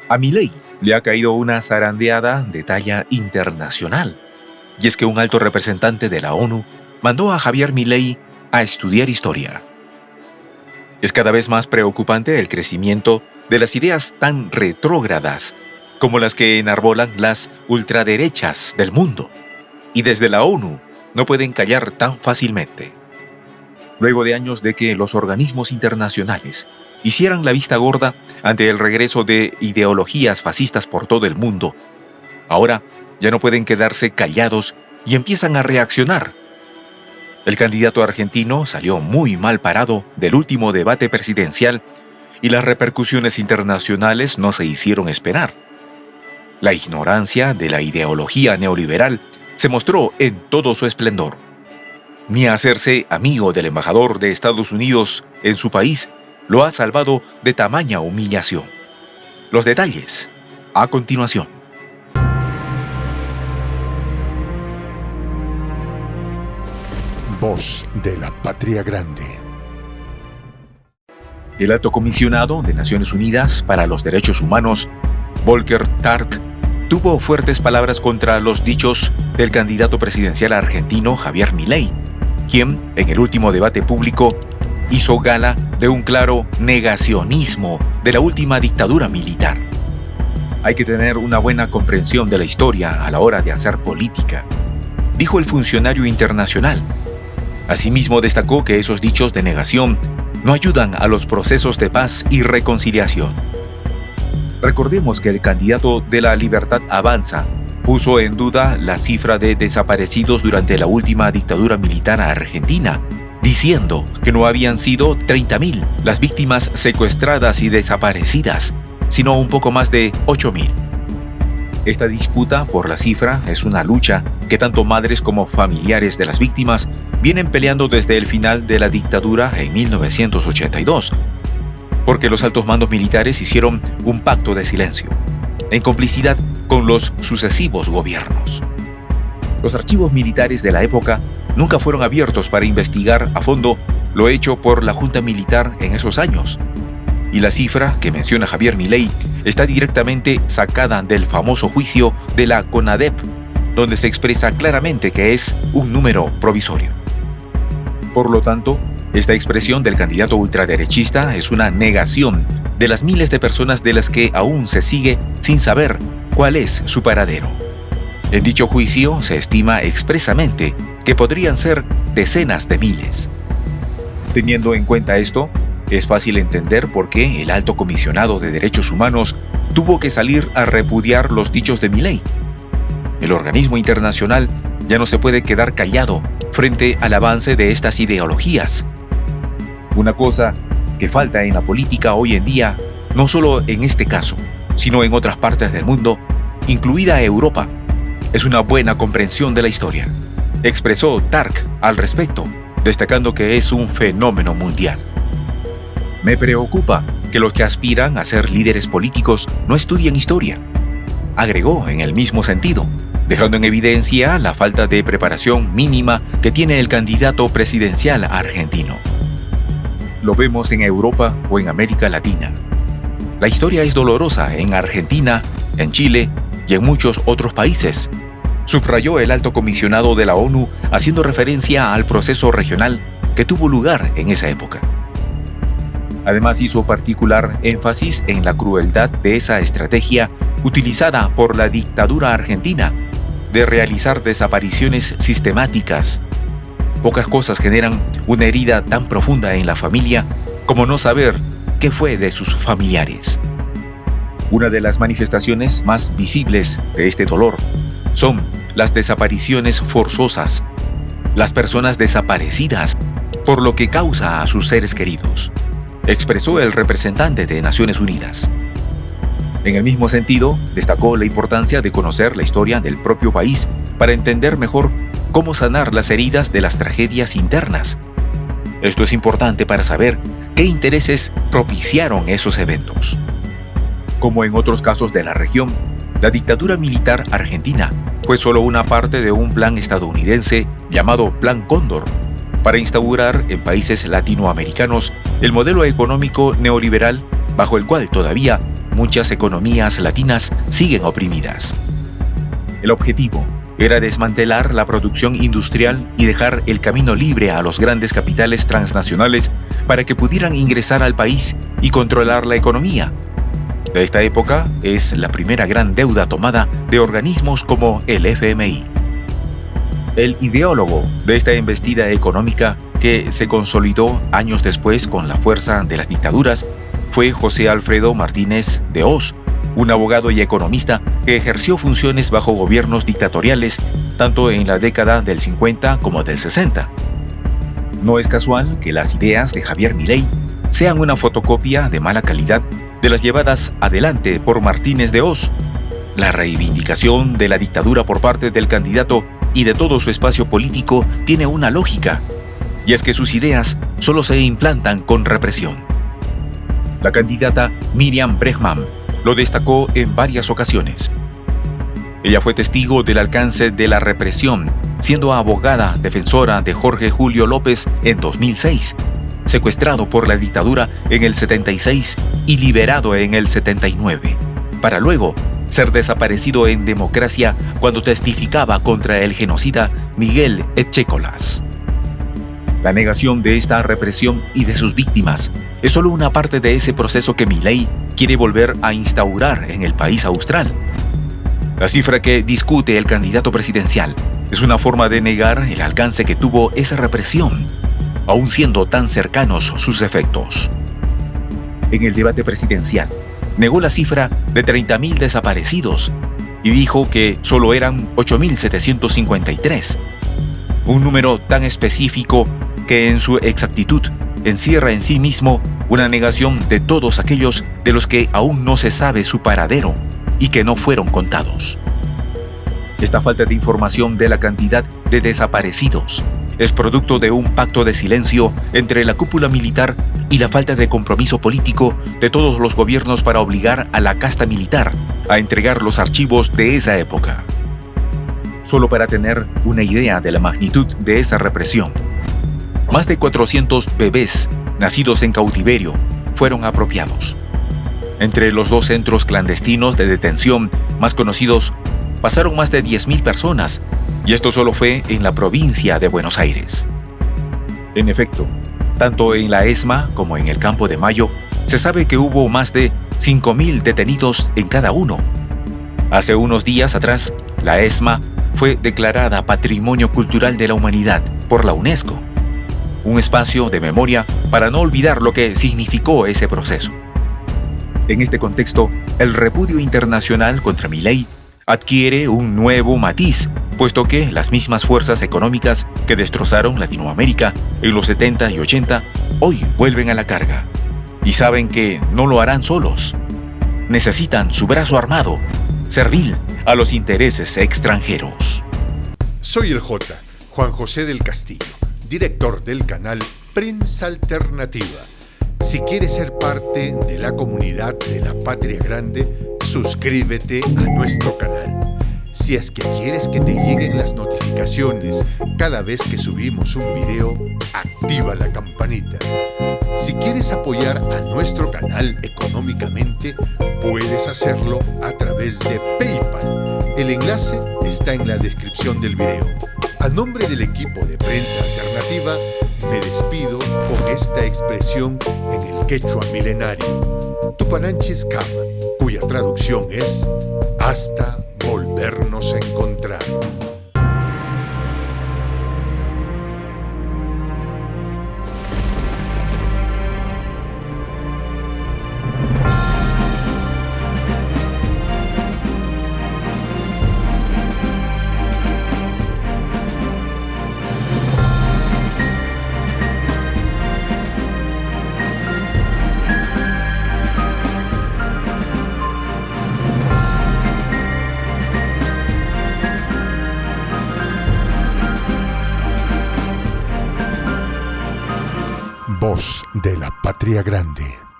A Milei le ha caído una zarandeada de talla internacional. Y es que un alto representante de la ONU mandó a Javier Milei a estudiar historia. Es cada vez más preocupante el crecimiento de las ideas tan retrógradas como las que enarbolan las ultraderechas del mundo. Y desde la ONU no pueden callar tan fácilmente. Luego de años de que los organismos internacionales hicieran la vista gorda ante el regreso de ideologías fascistas por todo el mundo, ahora ya no pueden quedarse callados y empiezan a reaccionar. El candidato argentino salió muy mal parado del último debate presidencial y las repercusiones internacionales no se hicieron esperar. La ignorancia de la ideología neoliberal se mostró en todo su esplendor. Ni hacerse amigo del embajador de Estados Unidos en su país lo ha salvado de tamaña humillación. Los detalles, a continuación. Voz de la Patria Grande. El alto comisionado de Naciones Unidas para los Derechos Humanos, Volker Turk, tuvo fuertes palabras contra los dichos del candidato presidencial argentino Javier Milei, quien, en el último debate público, hizo gala de un claro negacionismo de la última dictadura militar. Hay que tener una buena comprensión de la historia a la hora de hacer política, dijo el funcionario internacional. Asimismo, destacó que esos dichos de negación no ayudan a los procesos de paz y reconciliación. Recordemos que el candidato de la Libertad Avanza puso en duda la cifra de desaparecidos durante la última dictadura militar argentina, diciendo que no habían sido 30.000 las víctimas secuestradas y desaparecidas, sino un poco más de 8.000. Esta disputa por la cifra es una lucha que tanto madres como familiares de las víctimas vienen peleando desde el final de la dictadura en 1982, porque los altos mandos militares hicieron un pacto de silencio, en complicidad con los sucesivos gobiernos. Los archivos militares de la época nunca fueron abiertos para investigar a fondo lo hecho por la junta militar en esos años. Y la cifra que menciona Javier Milei está directamente sacada del famoso juicio de la CONADEP, donde se expresa claramente que es un número provisorio. Por lo tanto, esta expresión del candidato ultraderechista es una negación de las miles de personas de las que aún se sigue sin saber cuál es su paradero. En dicho juicio se estima expresamente que podrían ser decenas de miles. Teniendo en cuenta esto, es fácil entender por qué el alto comisionado de derechos humanos tuvo que salir a repudiar los dichos de Milei. El organismo internacional ya no se puede quedar callado frente al avance de estas ideologías. Una cosa que falta en la política hoy en día, no solo en este caso, sino en otras partes del mundo, incluida Europa, es una buena comprensión de la historia, expresó Turk al respecto, destacando que es un fenómeno mundial. Me preocupa que los que aspiran a ser líderes políticos no estudien historia, agregó en el mismo sentido, dejando en evidencia la falta de preparación mínima que tiene el candidato presidencial argentino. Lo vemos en Europa o en América Latina. La historia es dolorosa en Argentina, en Chile y en muchos otros países, subrayó el alto comisionado de la ONU haciendo referencia al proceso regional que tuvo lugar en esa época. Además, hizo particular énfasis en la crueldad de esa estrategia utilizada por la dictadura argentina de realizar desapariciones sistemáticas. Pocas cosas generan una herida tan profunda en la familia como no saber qué fue de sus familiares. Una de las manifestaciones más visibles de este dolor son las desapariciones forzosas, las personas desaparecidas por lo que causa a sus seres queridos, expresó el representante de Naciones Unidas. En el mismo sentido, destacó la importancia de conocer la historia del propio país para entender mejor cómo sanar las heridas de las tragedias internas. Esto es importante para saber qué intereses propiciaron esos eventos. Como en otros casos de la región, la dictadura militar argentina fue solo una parte de un plan estadounidense llamado Plan Cóndor, para instaurar en países latinoamericanos el modelo económico neoliberal bajo el cual todavía muchas economías latinas siguen oprimidas. El objetivo era desmantelar la producción industrial y dejar el camino libre a los grandes capitales transnacionales para que pudieran ingresar al país y controlar la economía. De esta época es la primera gran deuda tomada de organismos como el FMI. El ideólogo de esta embestida económica, que se consolidó años después con la fuerza de las dictaduras, fue José Alfredo Martínez de Hoz, un abogado y economista que ejerció funciones bajo gobiernos dictatoriales tanto en la década del 50 como del 60. No es casual que las ideas de Javier Milei sean una fotocopia de mala calidad de las llevadas adelante por Martínez de Hoz. La reivindicación de la dictadura por parte del candidato y de todo su espacio político tiene una lógica, y es que sus ideas solo se implantan con represión. La candidata Miriam Bregman lo destacó en varias ocasiones. Ella fue testigo del alcance de la represión, siendo abogada defensora de Jorge Julio López en 2006, secuestrado por la dictadura en el 76 y liberado en el 79, para luego ser desaparecido en democracia cuando testificaba contra el genocida Miguel Echecolas. La negación de esta represión y de sus víctimas es solo una parte de ese proceso que Milei quiere volver a instaurar en el país austral. La cifra que discute el candidato presidencial es una forma de negar el alcance que tuvo esa represión, aun siendo tan cercanos sus efectos. En el debate presidencial, negó la cifra de 30.000 desaparecidos y dijo que solo eran 8.753, un número tan específico que en su exactitud encierra en sí mismo una negación de todos aquellos de los que aún no se sabe su paradero y que no fueron contados. Esta falta de información de la cantidad de desaparecidos es producto de un pacto de silencio entre la cúpula militar y la falta de compromiso político de todos los gobiernos para obligar a la casta militar a entregar los archivos de esa época. Solo para tener una idea de la magnitud de esa represión, más de 400 bebés nacidos en cautiverio fueron apropiados. Entre los dos centros clandestinos de detención más conocidos pasaron más de 10.000 personas, y esto solo fue en la provincia de Buenos Aires. En efecto, tanto en la ESMA como en el Campo de Mayo, se sabe que hubo más de 5.000 detenidos en cada uno. Hace unos días atrás, la ESMA fue declarada Patrimonio Cultural de la Humanidad por la UNESCO, un espacio de memoria para no olvidar lo que significó ese proceso. En este contexto, el repudio internacional contra Milei adquiere un nuevo matiz, puesto que las mismas fuerzas económicas que destrozaron Latinoamérica en los 70 y 80 hoy vuelven a la carga y saben que no lo harán solos. Necesitan su brazo armado, servil a los intereses extranjeros. Soy el Juan José del Castillo, director del canal Prensa Alternativa. Si quieres ser parte de la comunidad de la Patria Grande, suscríbete a nuestro canal. Si es que quieres que te lleguen las notificaciones cada vez que subimos un video, activa la campanita. Si quieres apoyar a nuestro canal económicamente, puedes hacerlo a través de PayPal. El enlace está en la descripción del video. A nombre del equipo de Prensa Alternativa, me despido con esta expresión en el quechua milenario, Tupananchis Kama, cuya traducción es hasta volvernos a encontrar. Voz de la Patria Grande.